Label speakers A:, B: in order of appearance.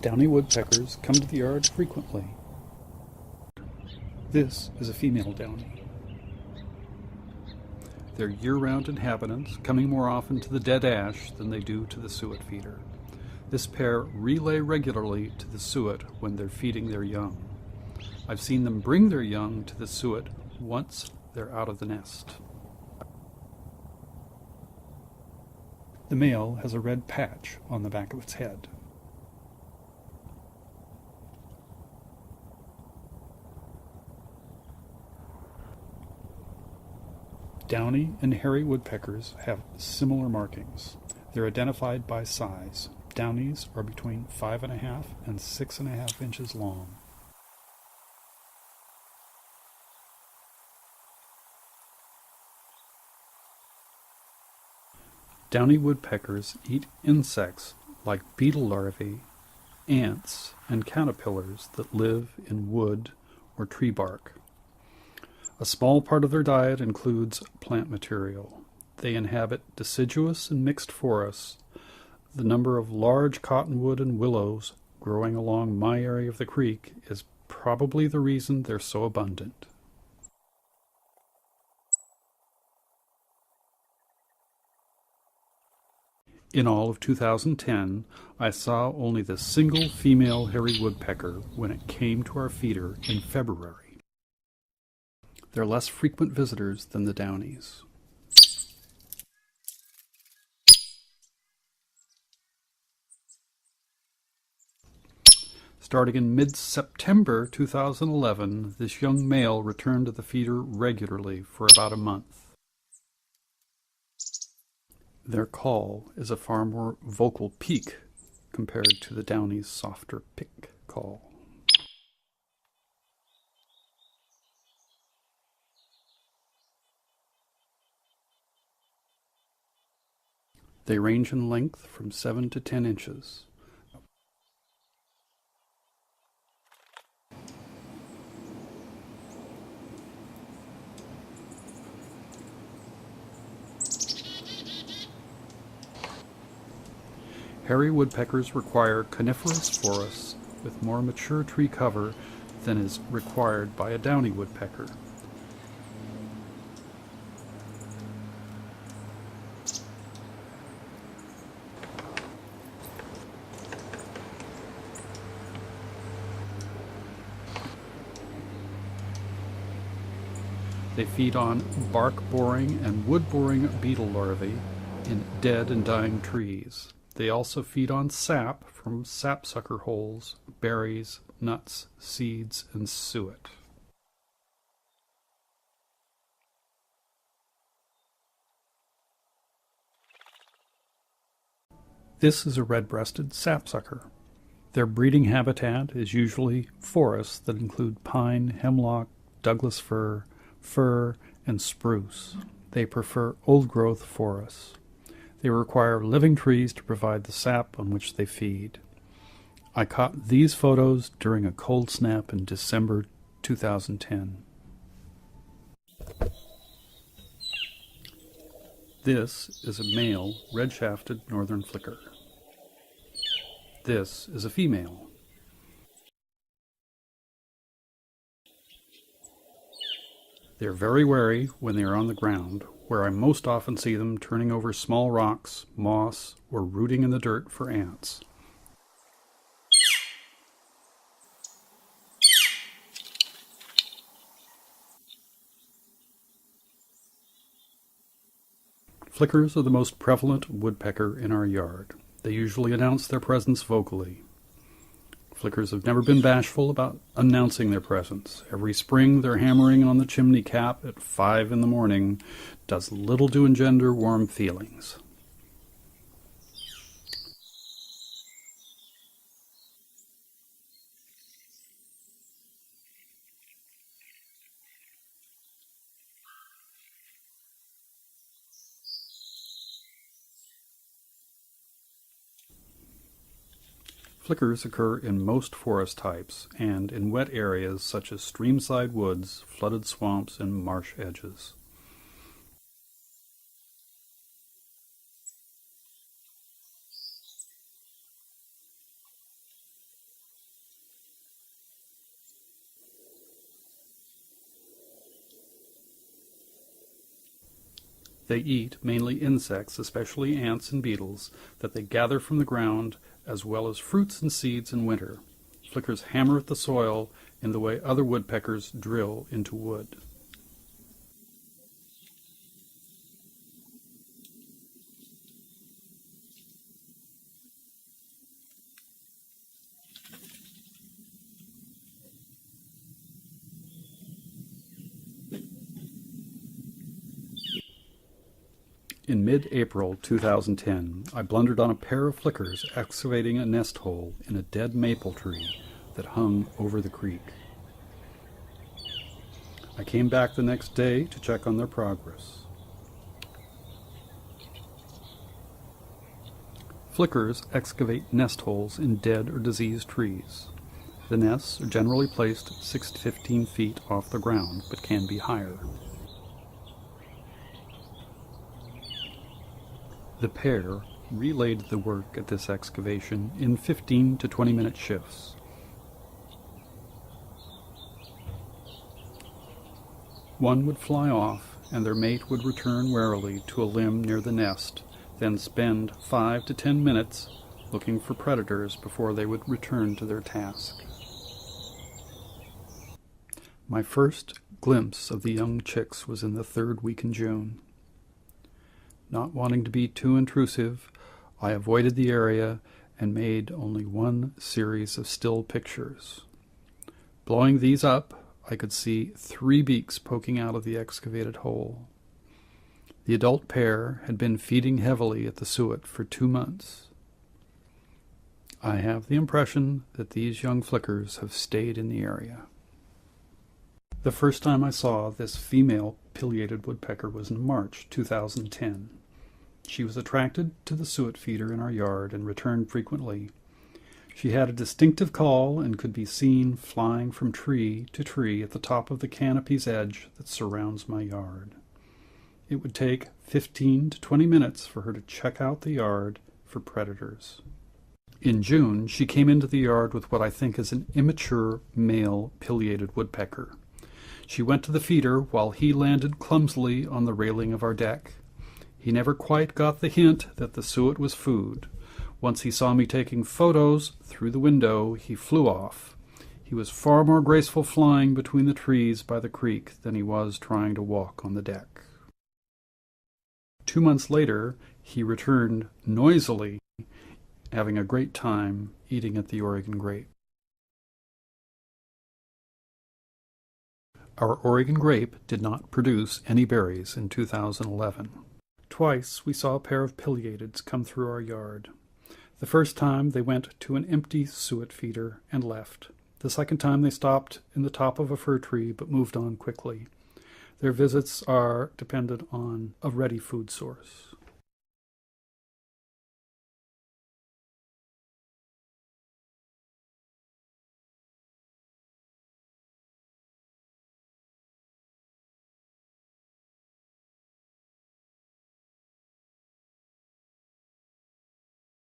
A: Downy woodpeckers come to the yard frequently. This is a female downy. They're year-round inhabitants, coming more often to the dead ash than they do to the suet feeder. This pair relay regularly to the suet when they're feeding their young. I've seen them bring their young to the suet once they're out of the nest. The male has a red patch on the back of its head. Downy and hairy woodpeckers have similar markings. They're identified by size. Downies are between 5.5 and 6.5 inches long. Downy woodpeckers eat insects like beetle larvae, ants, and caterpillars that live in wood or tree bark. A small part of their diet includes plant material. They inhabit deciduous and mixed forests. The number of large cottonwood and willows growing along my area of the creek is probably the reason they're so abundant. In all of 2010, I saw only the single female hairy woodpecker when it came to our feeder in February. They're less frequent visitors than the downies. Starting in mid-September 2011, this young male returned to the feeder regularly for about a month. Their call is a far more vocal peak compared to the downy's softer pick call. They range in length from 7 to 10 inches. Hairy woodpeckers require coniferous forests with more mature tree cover than is required by a downy woodpecker. They feed on bark-boring and wood-boring beetle larvae in dead and dying trees. They also feed on sap from sapsucker holes, berries, nuts, seeds, and suet. This is a red-breasted sapsucker. Their breeding habitat is usually forests that include pine, hemlock, Douglas fir, and spruce. They prefer old-growth forests. They require living trees to provide the sap on which they feed. I caught these photos during a cold snap in December 2010. This is a male red-shafted northern flicker. This is a female. They are very wary when they are on the ground, where I most often see them turning over small rocks, moss, or rooting in the dirt for ants. Flickers are the most prevalent woodpecker in our yard. They usually announce their presence vocally. Flickers have never been bashful about announcing their presence. Every spring their hammering on the chimney cap at 5 in the morning does little to engender warm feelings. Flickers occur in most forest types and in wet areas such as streamside woods, flooded swamps, and marsh edges. They eat mainly insects, especially ants and beetles, that they gather from the ground, as well as fruits and seeds in winter. Flickers hammer at the soil in the way other woodpeckers drill into wood. In mid-April 2010, I blundered on a pair of flickers excavating a nest hole in a dead maple tree that hung over the creek. I came back the next day to check on their progress. Flickers excavate nest holes in dead or diseased trees. The nests are generally placed 6 to 15 feet off the ground, but can be higher. The pair relayed the work at this excavation in 15 to 20-minute shifts. One would fly off, and their mate would return warily to a limb near the nest, then spend 5 to 10 minutes looking for predators before they would return to their task. My first glimpse of the young chicks was in the 3rd week in June. Not wanting to be too intrusive, I avoided the area and made only one series of still pictures. Blowing these up, I could see 3 beaks poking out of the excavated hole. The adult pair had been feeding heavily at the suet for 2 months. I have the impression that these young flickers have stayed in the area. The first time I saw this female pileated woodpecker was in March 2010. She was attracted to the suet feeder in our yard and returned frequently. She had a distinctive call and could be seen flying from tree to tree at the top of the canopy's edge that surrounds my yard. It would take 15 to 20 minutes for her to check out the yard for predators. In June, she came into the yard with what I think is an immature male pileated woodpecker. She went to the feeder while he landed clumsily on the railing of our deck. He never quite got the hint that the suet was food. Once he saw me taking photos through the window, he flew off. He was far more graceful flying between the trees by the creek than he was trying to walk on the deck. 2 months later, he returned noisily, having a great time eating at the Oregon grape. Our Oregon grape did not produce any berries in 2011. Twice we saw a pair of pileateds come through our yard. The first time they went to an empty suet feeder and left. The second time they stopped in the top of a fir tree but moved on quickly. Their visits are dependent on a ready food source.